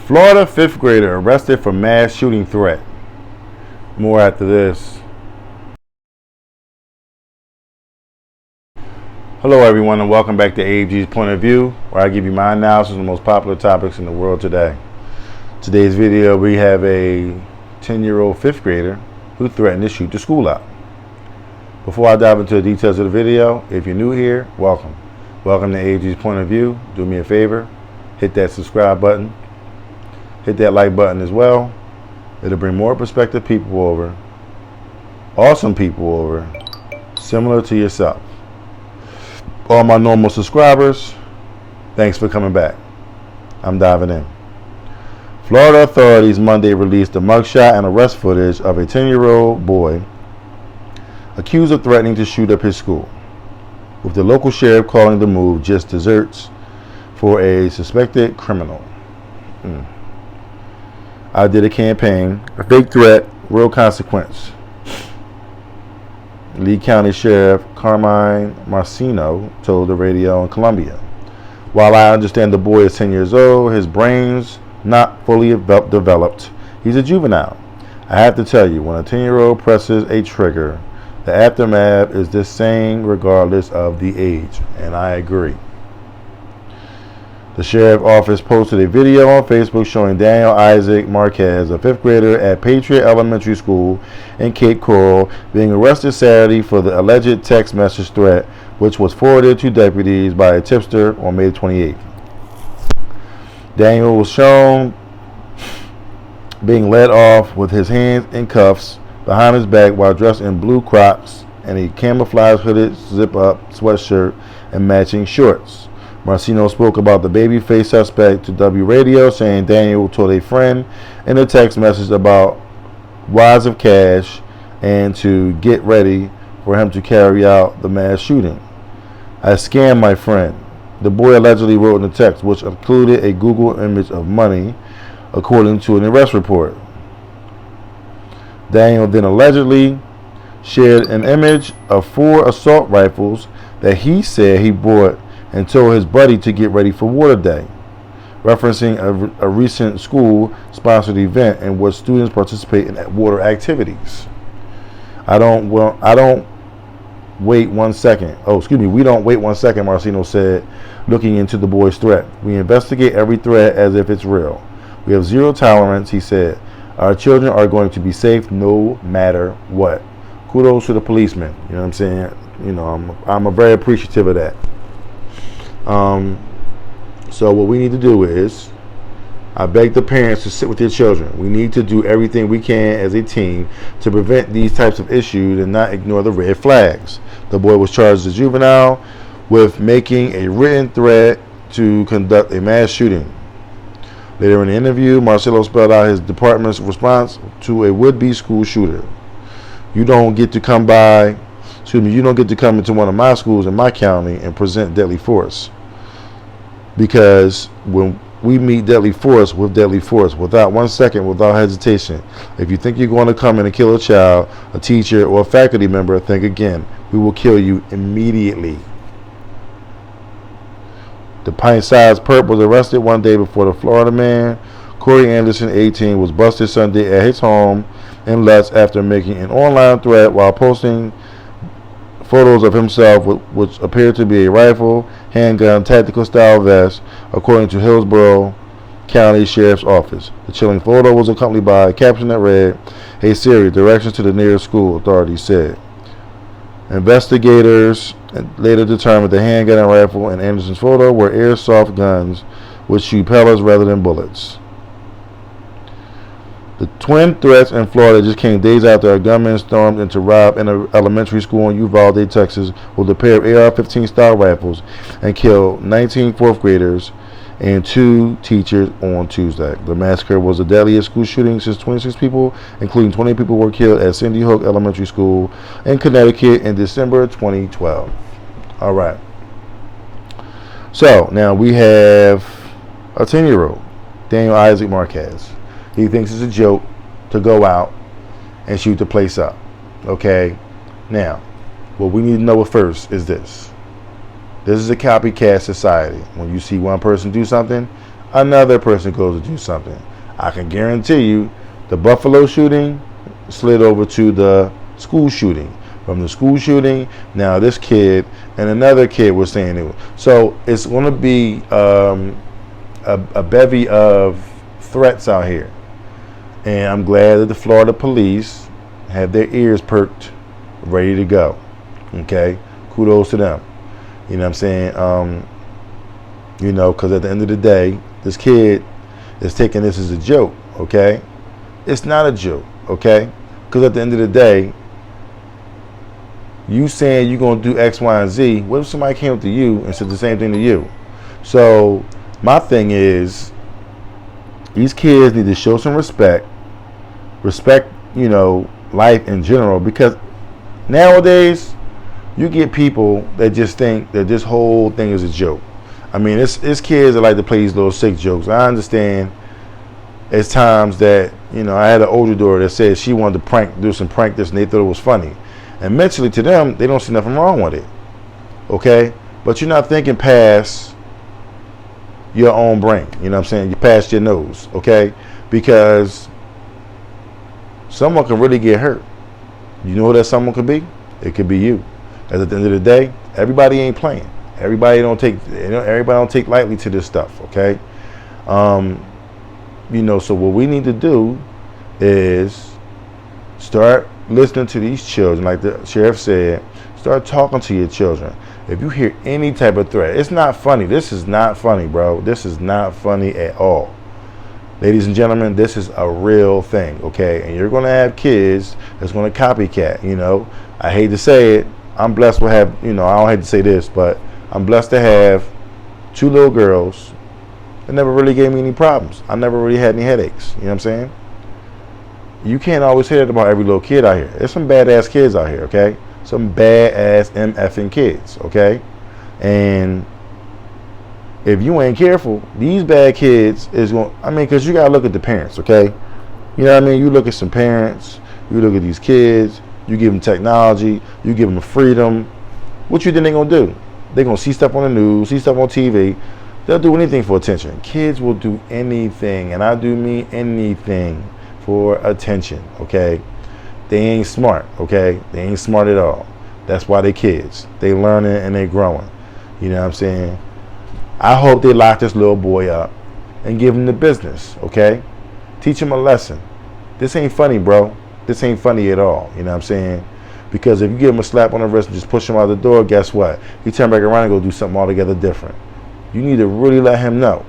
Florida fifth grader arrested for mass shooting threat. More after this. Hello everyone and welcome back to AFG's Point of View, where I give you my analysis of the most popular topics in the world today. Today's video, we have a 10-year-old fifth grader who threatened to shoot the school up. Before I dive into the details of the video, if you're new here, welcome. Welcome to AFG's Point of View. Do me a favor, hit that subscribe button. Hit that like button as well. It'll bring more prospective people over, awesome people over, similar to yourself. All my normal subscribers, thanks for coming back. I'm diving in. Florida authorities Monday released the mugshot and arrest footage of a 10-year-old boy accused of threatening to shoot up his school, with the local sheriff calling the move just desserts for a suspected criminal. I did a campaign, a fake threat, real consequence. Lee County Sheriff Carmine Marceno told the radio in Columbia. While I understand the boy is 10 years old, his brain's not fully developed. He's a juvenile. I have to tell you, when a 10-year-old presses a trigger, the aftermath is the same regardless of the age. And I agree. The sheriff's office posted a video on Facebook showing Daniel Isaac Marquez, a fifth grader at Patriot Elementary School in Cape Coral, being arrested Saturday for the alleged text message threat, which was forwarded to deputies by a tipster on May 28th. Daniel was shown being led off with his hands in cuffs behind his back while dressed in blue Crocs and a camouflage hooded zip-up sweatshirt and matching shorts. Marceno spoke about the baby-faced suspect to W Radio, saying Daniel told a friend in a text message about wads of cash and to get ready for him to carry out the mass shooting. I scammed my friend, the boy allegedly wrote in the text, which included a Google image of money, according to an arrest report. Daniel then allegedly shared an image of 4 assault rifles that he said he bought and told his buddy to get ready for Water Day, referencing a recent school-sponsored event in which students participate in water activities. We don't wait 1 second, Marceno said, looking into the boy's threat. We investigate every threat as if it's real. We have zero tolerance, he said. Our children are going to be safe no matter what. Kudos to the policeman, you know what I'm saying? You know, I'm very appreciative of that. So what we need to do is, I beg the parents to sit with their children. We need to do everything we can as a team to prevent these types of issues and not ignore the red flags. The boy was charged as a juvenile with making a written threat to conduct a mass shooting. Later in the interview, Marcelo spelled out his department's response to a would-be school shooter. You don't get to come into one of my schools in my county and present deadly force. Because when we meet deadly force, without 1 second, without hesitation, if you think you're going to come in and kill a child, a teacher, or a faculty member, think again. We will kill you immediately. The pint-sized perp was arrested one day before the Florida man, Corey Anderson, 18, was busted Sunday at his home in Lutz after making an online threat while posting photos of himself which appeared to be a rifle, handgun, tactical style vest, according to Hillsborough County Sheriff's Office. The chilling photo was accompanied by a caption that read, "Hey Siri, directions to the nearest school," authorities said. Investigators later determined the handgun and rifle in Anderson's photo were airsoft guns which shoot pellets rather than bullets. The twin threats in Florida just came days after a gunman stormed into rob an elementary school in Uvalde, Texas, with a pair of AR-15 style rifles and killed 19 fourth graders and 2 teachers on Tuesday. The massacre was the deadliest school shooting since 26 people, including 20 people, were killed at Sandy Hook Elementary School in Connecticut in December 2012. All right. So now we have a 10-year-old, Daniel Isaac Marquez. He thinks it's a joke to go out and shoot the place up. Okay? Now, what we need to know first is this. This is a copycat society. When you see one person do something, another person goes to do something. I can guarantee you the Buffalo shooting slid over to the school shooting. From the school shooting, now this kid and another kid were saying it. So it's going to be a bevy of threats out here. And I'm glad that the Florida police have their ears perked, ready to go. Okay? Kudos to them. You know what I'm saying? You know, because at the end of the day, this kid is taking this as a joke. Okay? It's not a joke. Okay? Because at the end of the day, you saying you're going to do X, Y, and Z. What if somebody came up to you and said the same thing to you? So my thing is, these kids need to show some respect, you know, life in general, because nowadays you get people that just think that this whole thing is a joke. I mean, it's kids that like to play these little sick jokes. I understand it's times that, you know, I had an older daughter that said she wanted to do some prank this, and they thought it was funny. And mentally to them, they don't see nothing wrong with it. Okay? But you're not thinking past your own brain. You know what I'm saying? You're past your nose. Okay? Because someone can really get hurt. You know who that someone could be? It could be you. As at the end of the day, everybody ain't playing. Everybody don't take lightly to this stuff. Okay? You know, so what we need to do is start listening to these children. Like the sheriff said, start talking to your children. If you hear any type of threat, it's not funny. This is not funny, bro. This is not funny at all. Ladies and gentlemen, this is a real thing, okay? And you're going to have kids that's going to copycat, you know. I hate to say it. I'm blessed to have, you know, I don't hate to say this, but I'm blessed to have 2 little girls that never really gave me any problems. I never really had any headaches, you know what I'm saying? You can't always say that about every little kid out here. There's some badass kids out here, okay? Some badass MFing kids, okay? And if you ain't careful, these bad kids is going, I mean, because you got to look at the parents, okay? You know what I mean? You look at some parents, you look at these kids, you give them technology, you give them freedom. What you think they're going to do? They're going to see stuff on the news, see stuff on TV. They'll do anything for attention. Kids will do anything, and I do mean anything, for attention, okay? They ain't smart, okay? They ain't smart at all. That's why they kids. They learning and they growing. You know what I'm saying? I hope they lock this little boy up and give him the business, okay? Teach him a lesson. This ain't funny, bro. This ain't funny at all, you know what I'm saying? Because if you give him a slap on the wrist and just push him out the door, guess what? He turn back around and go do something altogether different. You need to really let him know,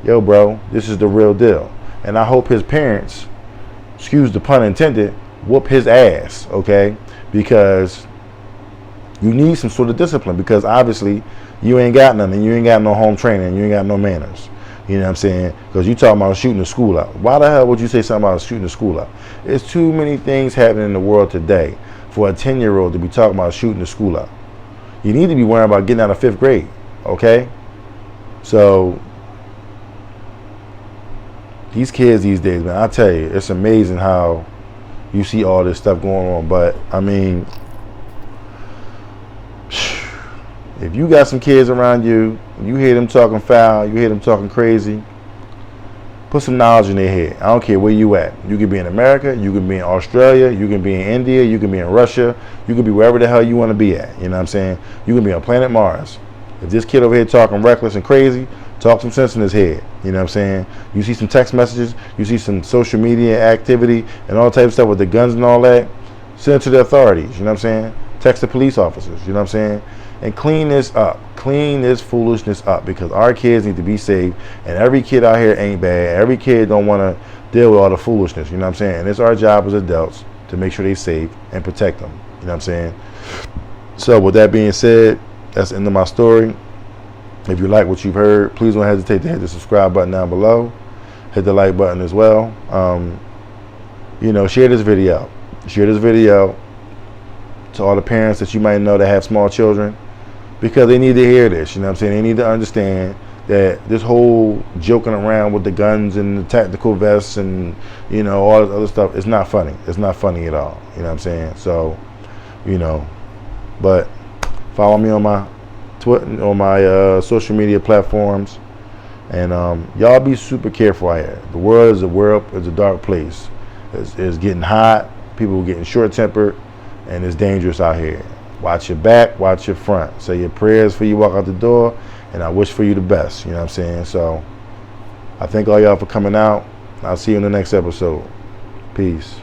yo, bro, this is the real deal. And I hope his parents, excuse the pun intended, whoop his ass, okay? Because you need some sort of discipline, because obviously you ain't got nothing. You ain't got no home training. You ain't got no manners. You know what I'm saying? Because you talking about shooting the school up. Why the hell would you say something about shooting the school up? There's too many things happening in the world today for a 10-year-old to be talking about shooting the school up. You need to be worrying about getting out of 5th grade, okay? So these kids these days, man, I tell you, it's amazing how you see all this stuff going on. But I mean, if you got some kids around you, you hear them talking foul, you hear them talking crazy, put some knowledge in their head. I don't care where you at. You could be in America, you could be in Australia, you can be in India, you can be in Russia, you could be wherever the hell you want to be at. You know what I'm saying? You can be on planet Mars. If this kid over here talking reckless and crazy, talk some sense in his head. You know what I'm saying? You see some text messages, you see some social media activity and all types of stuff with the guns and all that, send it to the authorities. You know what I'm saying? Text the police officers. You know what I'm saying? And clean this up. Clean this foolishness up, because our kids need to be safe, and every kid out here ain't bad. Every kid don't want to deal with all the foolishness. You know what I'm saying? And it's our job as adults to make sure they're safe and protect them. You know what I'm saying? So with that being said, that's the end of my story. If you like what you've heard, please don't hesitate to hit the subscribe button down below. Hit the like button as well. You know, share this video. Share this video to all the parents that you might know that have small children, because they need to hear this. You know what I'm saying? They need to understand that this whole joking around with the guns and the tactical vests and, you know, all this other stuff is not funny. It's not funny at all. You know what I'm saying? So, you know, but follow me on my Twitter, on my social media platforms. And y'all be super careful out here. The world is a dark place. It's getting hot. People are getting short-tempered, and it's dangerous out here. Watch your back, watch your front. Say your prayers before you walk out the door, and I wish for you the best. You know what I'm saying? So I thank all y'all for coming out. I'll see you in the next episode. Peace.